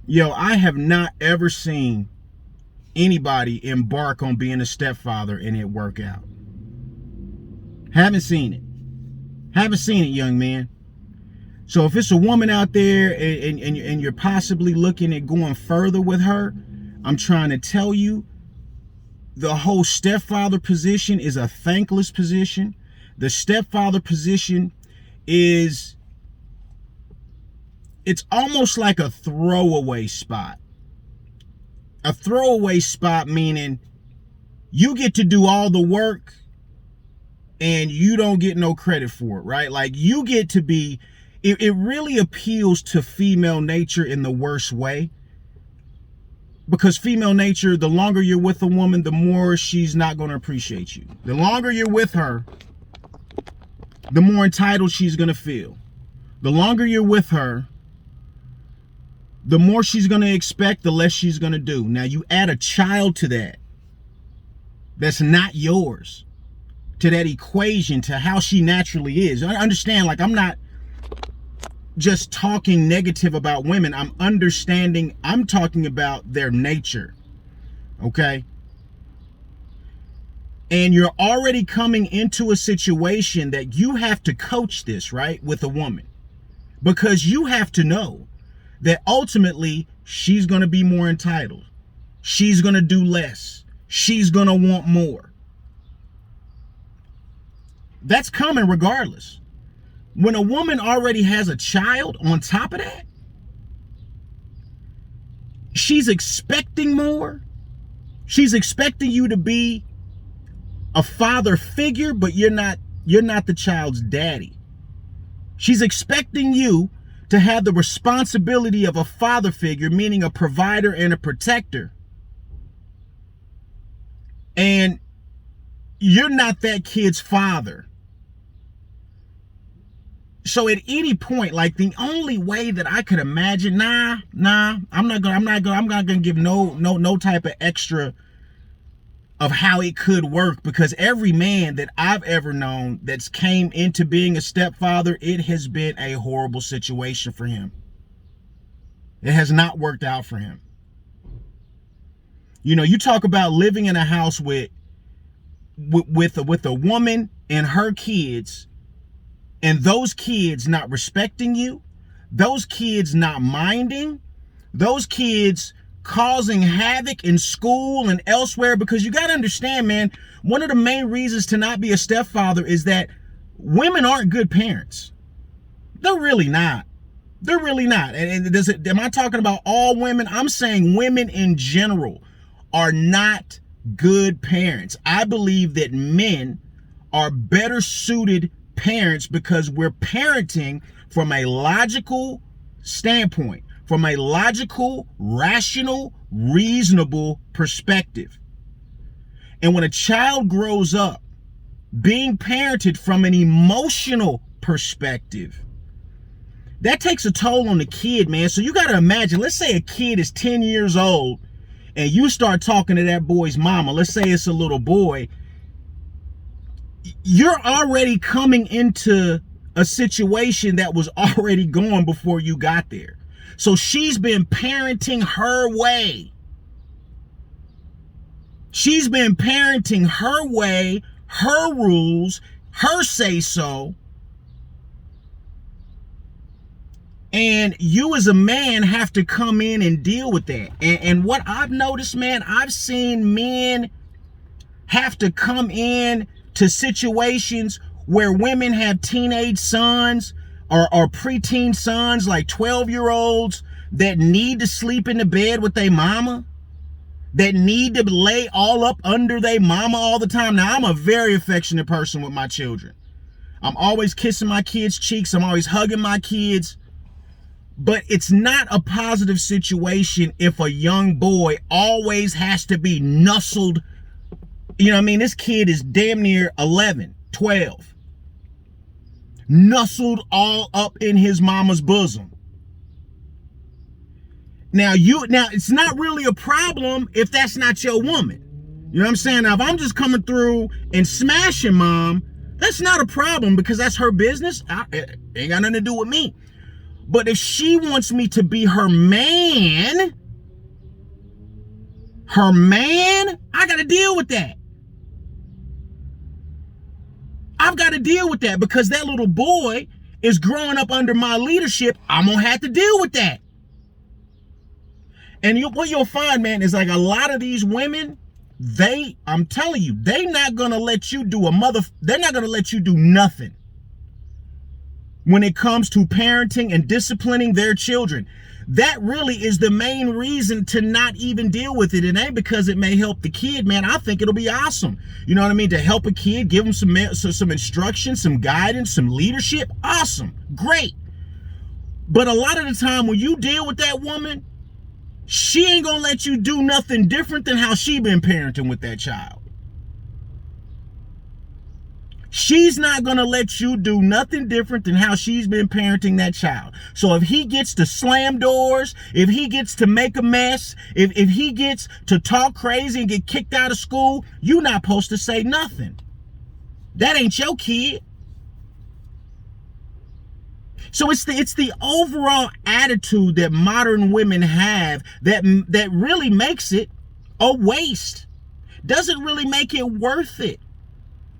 Yo, I have not ever seen anybody embark on being a stepfather and it work out. Haven't seen it. Haven't seen it, young man. So if it's a woman out there and you're possibly looking at going further with her, I'm trying to tell you, the whole stepfather position is a thankless position. The stepfather position it's almost like a throwaway spot. A throwaway spot meaning you get to do all the work and you don't get no credit for it, right? Like you get to be, it really appeals to female nature in the worst way. Because female nature, the longer you're with a woman, the more she's not going to appreciate you. The longer you're with her, the more entitled she's going to feel. The longer you're with her, the more she's going to expect, the less she's going to do. Now, you add a child to that, that's not yours, to that equation, to how she naturally is. I understand, like, I'm not just talking negative about women. I'm talking about their nature, okay? And you're already coming into a situation that you have to coach this, right, with a woman. Because you have to know that ultimately she's going to be more entitled. She's going to do less. She's going to want more. That's coming regardless. When a woman already has a child on top of that, she's expecting more. She's expecting you to be a father figure, but you're not the child's daddy. She's expecting you to have the responsibility of a father figure, meaning a provider and a protector. And you're not that kid's father. So at any point, like the only way that I could imagine, I'm not gonna give no type of extra of how it could work, because every man that I've ever known that's came into being a stepfather, it has been a horrible situation for him. It has not worked out for him. You know, you talk about living in a house with a woman and her kids, and those kids not respecting you, those kids not minding, those kids causing havoc in school and elsewhere. Because you got to understand, man, one of the main reasons to not be a stepfather is that women aren't good parents. They're really not. They're really not. And am I talking about all women? I'm saying women in general are not good parents. I believe that men are better suited parents because we're parenting from a logical standpoint, from a logical, rational, reasonable perspective. And when a child grows up being parented from an emotional perspective, that takes a toll on the kid, man. So you got to imagine, let's say a kid is 10 years old and you start talking to that boy's mama. Let's say it's a little boy. You're already coming into a situation that was already going before you got there. So she's been parenting her way. She's been parenting her way, her rules, her say-so. And you as a man have to come in and deal with that. And what I've noticed, man, I've seen men have to come in to situations where women have teenage sons or preteen sons, like 12-year-olds that need to sleep in the bed with their mama, that need to lay all up under their mama all the time. Now, I'm a very affectionate person with my children. I'm always kissing my kids' cheeks. I'm always hugging my kids. But it's not a positive situation if a young boy always has to be nuzzled. You know what I mean? This kid is damn near 11, 12. Nuzzled all up in his mama's bosom. Now it's not really a problem if that's not your woman. You know what I'm saying? Now, if I'm just coming through and smashing mom, that's not a problem because that's her business. It ain't got nothing to do with me. But if she wants me to be her man, I got to deal with that. I've got to deal with that because that little boy is growing up under my leadership. I'm going to have to deal with that. And what you'll find, man, is like a lot of these women, I'm telling you, they're not going to let you do they're not going to let you do nothing when it comes to parenting and disciplining their children. That really is the main reason to not even deal with it. It ain't because it may help the kid, man. I think it'll be awesome. You know what I mean? To help a kid, give them some instruction, some guidance, some leadership. Awesome. Great. But a lot of the time when you deal with that woman, she ain't gonna let you do nothing different than how she been parenting with that child. She's not going to let you do nothing different than how she's been parenting that child. So if he gets to slam doors, if he gets to make a mess, if he gets to talk crazy and get kicked out of school, you're not supposed to say nothing. That ain't your kid. So it's the overall attitude that modern women have that really makes it a waste. Doesn't really make it worth it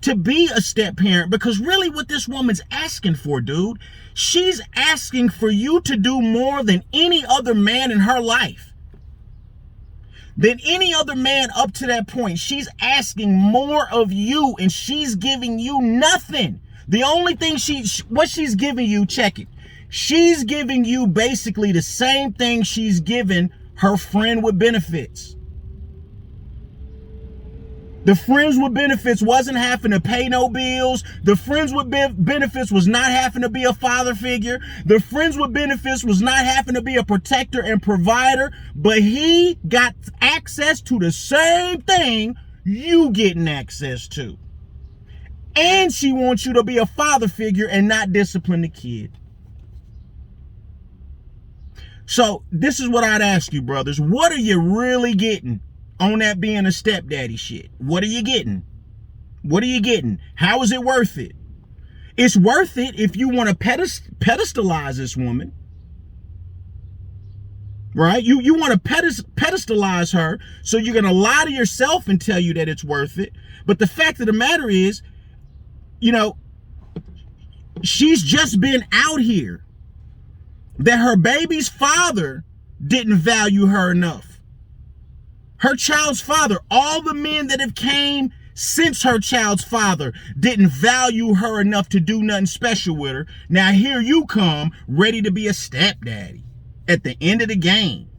to be a step parent, because really what this woman's asking for, dude, she's asking for you to do more than any other man in her life. Than any other man up to that point. She's asking more of you and she's giving you nothing. The only thing what she's giving you, check it. She's giving you basically the same thing she's given her friend with benefits. The friends with benefits wasn't having to pay no bills. The friends with benefits was not having to be a father figure. The friends with benefits was not having to be a protector and provider. But he got access to the same thing you getting access to. And she wants you to be a father figure and not discipline the kid. So this is what I'd ask you, brothers. What are you really getting on that being a stepdaddy shit? What are you getting? What are you getting? How is it worth it? It's worth it if you want to pedestalize this woman. Right? You want to pedestalize her, so you're going to lie to yourself and tell you that it's worth it. But the fact of the matter is, you know, she's just been out here. That her baby's father didn't value her enough. Her child's father, all the men that have came since her child's father didn't value her enough to do nothing special with her. Now here you come, ready to be a stepdaddy at the end of the game.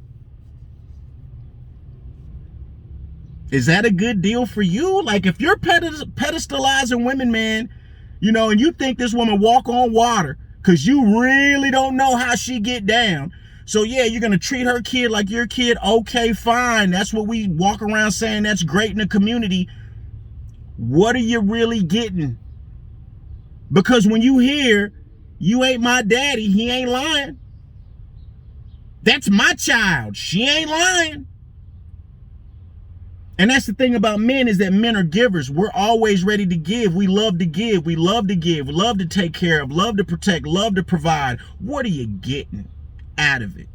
Is that a good deal for you? Like, if you're pedestalizing women, man, you know, and you think this woman walk on water because you really don't know how she get down. So yeah, you're going to treat her kid like your kid. Okay, fine. That's what we walk around saying that's great in the community. What are you really getting? Because when you hear, you ain't my daddy, he ain't lying. That's my child. She ain't lying. And that's the thing about men, is that men are givers. We're always ready to give. We love to give. We love to give. We love to take care of, love to protect, love to provide. What are you getting out of it?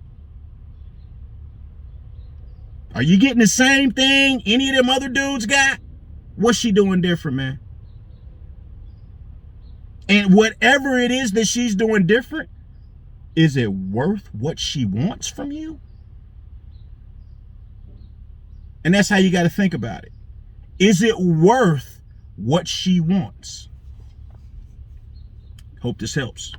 Are you getting the same thing any of them other dudes got? What's she doing different, man? And whatever it is that she's doing different, is it worth what she wants from you? And that's how you got to think about it. Is it worth what she wants? Hope this helps.